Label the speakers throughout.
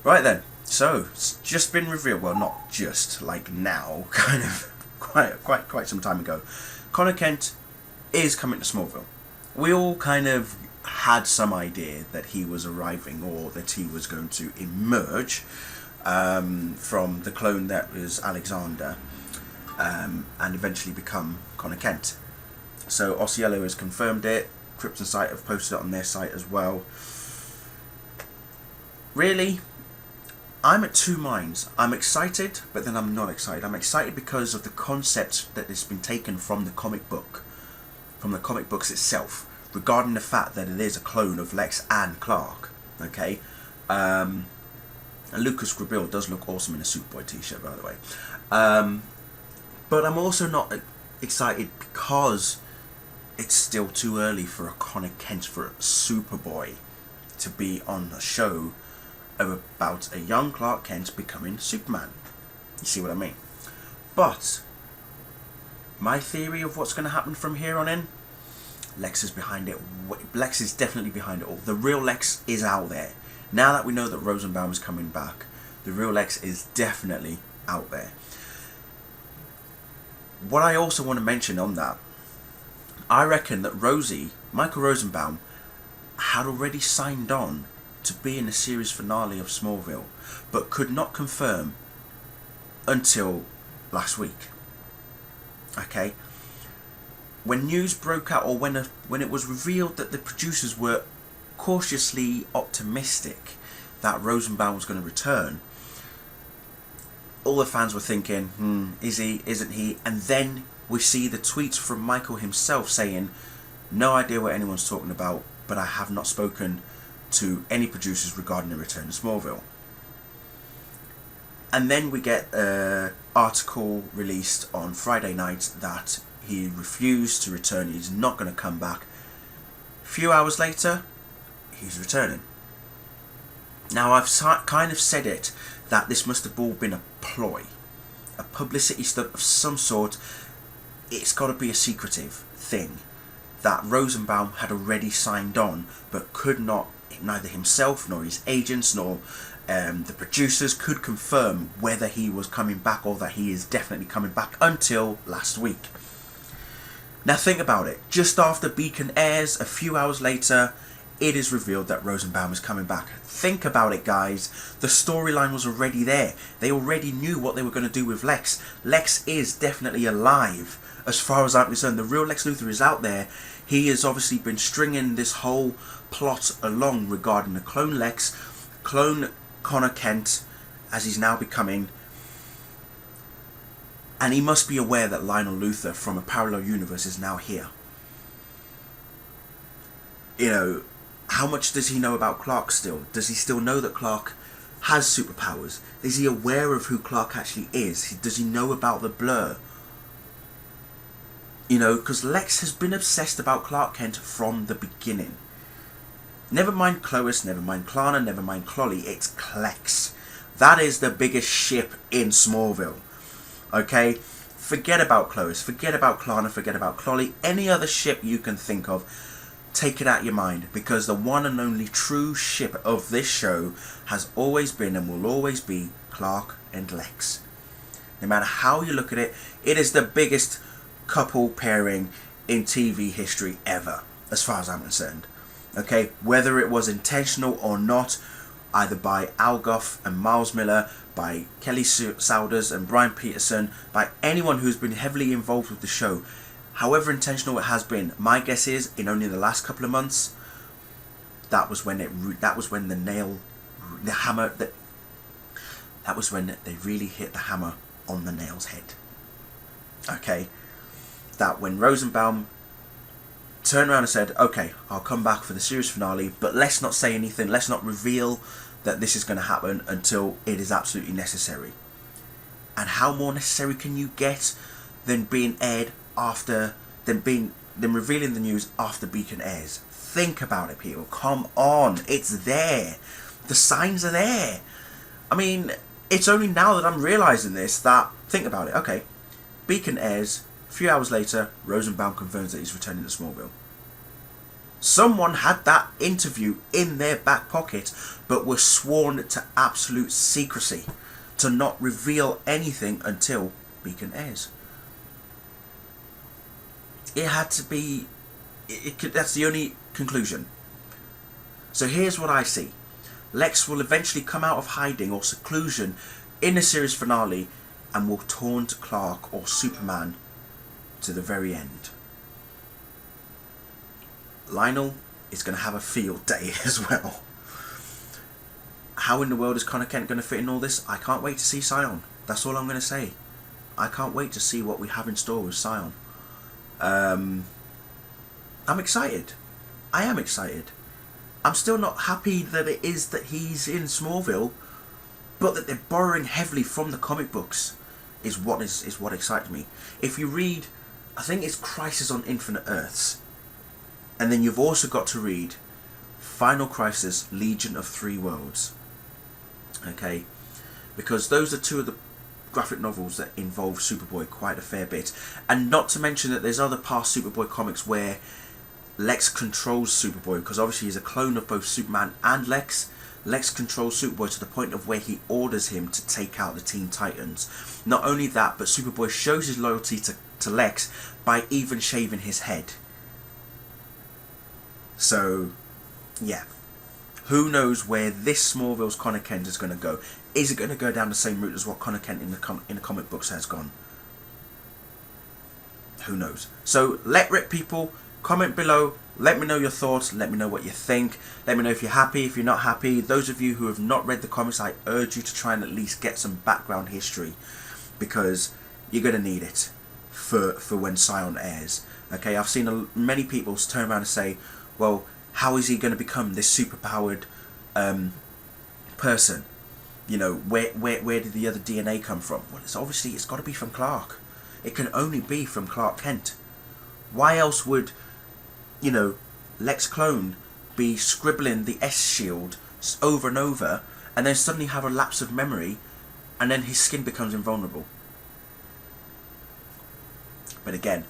Speaker 1: Right then, so it's just been revealed. Well, not just like now, kind of quite some time ago. Connor Kent is coming to Smallville. We all kind of had some idea that he was arriving, or that he was going to emerge from the clone that was Alexander, and eventually become Connor Kent. So Osceola has confirmed it. Krypton site have posted it on their site as well. Really, I'm at two minds. I'm excited, but then I'm not excited. I'm excited because of the concept that has been taken from the comic book, from the comic books itself, regarding the fact that it is a clone of Lex and Clark. Okay, and Lucas Grabeel does look awesome in a Superboy t-shirt, by the way. But I'm also not excited because it's still too early for a Connor Kent, for a Superboy, to be on a show about a young Clark Kent becoming Superman. You see what I mean? But my theory of what's going to happen from here on in, Lex is behind it. Lex is definitely behind it all. The real Lex is out there. Now that we know that Rosenbaum is coming back, the real Lex is definitely out there. What I also want to mention on that, I reckon that Michael Rosenbaum, had already signed on to be in the series finale of Smallville, but could not confirm until last week. Okay, when news broke out, or when it was revealed that the producers were cautiously optimistic that Rosenbaum was going to return, all the fans were thinking, is he, isn't he? And then we see the tweets from Michael himself saying, no idea what anyone's talking about, but I have not spoken to any producers regarding the return to Smallville. And then we get an article released on Friday night that he refused to return, he's not going to come back. A few hours later, he's returning. Now, I've kind of said it, that this must have all been a ploy, a publicity stunt of some sort. It's got to be a secretive thing, that Rosenbaum had already signed on, but could not, neither himself nor his agents nor the producers could confirm whether he was coming back, or that he is definitely coming back, until last week. Now think about it, just after Beacon airs, a few hours later, it is revealed that Rosenbaum is coming back. Think about it, guys. The storyline was already there. They already knew what they were going to do with Lex. Lex is definitely alive, as far as I'm concerned. The real Lex Luthor is out there. He has obviously been stringing this whole plot along regarding the clone Lex, clone Connor Kent, as he's now becoming. And he must be aware that Lionel Luthor from a parallel universe is now here. You know, how much does he know about Clark still? Does he still know that Clark has superpowers? Is he aware of who Clark actually is? Does he know about the blur? You know, because Lex has been obsessed about Clark Kent from the beginning. Never mind Clois, never mind Klarna, never mind Clolly, it's Klex. That is the biggest ship in Smallville. Okay? Forget about Clois, forget about Klarna, forget about Clolly. Any other ship you can think of, take it out your mind, because the one and only true ship of this show has always been and will always be Clark and Lex. No matter how you look at it, it is the biggest couple pairing in TV history ever, as far as I'm concerned. Okay, whether it was intentional or not, either by Al Gough and Miles Miller, by Kelly Souders and Brian Peterson, by anyone who's been heavily involved with the show, however intentional it has been, my guess is in only the last couple of months, that was when they really hit the hammer on the nail's head. Okay, that when Rosenbaum turned around and said, okay, I'll come back for the series finale, but let's not say anything, let's not reveal that this is going to happen until it is absolutely necessary. And how more necessary can you get than being aired after, than revealing the news after Beacon airs? Think about it, people. Come on, it's there. The signs are there. I mean, it's only now that I'm realising this that, think about it, okay, Beacon airs, a few hours later, Rosenbaum confirms that he's returning to Smallville. Someone had that interview in their back pocket, but were sworn to absolute secrecy, to not reveal anything until Beacon airs. It had to be. That's the only conclusion. So here's what I see. Lex will eventually come out of hiding or seclusion in the series finale and will taunt Clark or Superman to the very end. Lionel is going to have a field day as well. How in the world is Connor Kent going to fit in all this? I can't wait to see Scion. That's all I'm going to say. I can't wait to see what we have in store with Scion. I'm excited. I am excited. I'm still not happy that it is that he's in Smallville, but that they're borrowing heavily from the comic books is what excites me. If you read, I think it's Crisis on Infinite Earths, and then you've also got to read Final Crisis, Legion of Three Worlds. Okay, because those are two of the graphic novels that involve Superboy quite a fair bit, and not to mention that there's other past Superboy comics where Lex controls Superboy, because obviously he's a clone of both Superman and Lex. Lex controls Superboy to the point of where he orders him to take out the Teen Titans. Not only that, but Superboy shows his loyalty to Lex by even shaving his head. So, yeah. Who knows where this Smallville's Connor Kent is going to go? Is it going to go down the same route as what Connor Kent in the comic books has gone? Who knows? So, let rip, people. Comment below. Let me know your thoughts. Let me know what you think. Let me know if you're happy, if you're not happy. Those of you who have not read the comics, I urge you to try and at least get some background history, because you're going to need it for when Scion airs. Okay, I've seen many people turn around and say, well, how is he going to become this superpowered person? You know, where did the other DNA come from? Well, it's got to be from Clark. It can only be from Clark Kent. Why else would, you know, Lex Clone be scribbling the S shield over and over, and then suddenly have a lapse of memory, and then his skin becomes invulnerable? But again,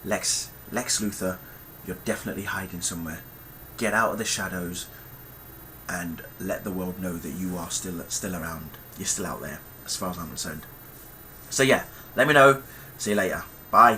Speaker 1: Lex Luthor, you're definitely hiding somewhere. Get out of the shadows and let the world know that you are still around. You're still out there, as far as I'm concerned. So yeah, let me know. See you later. Bye.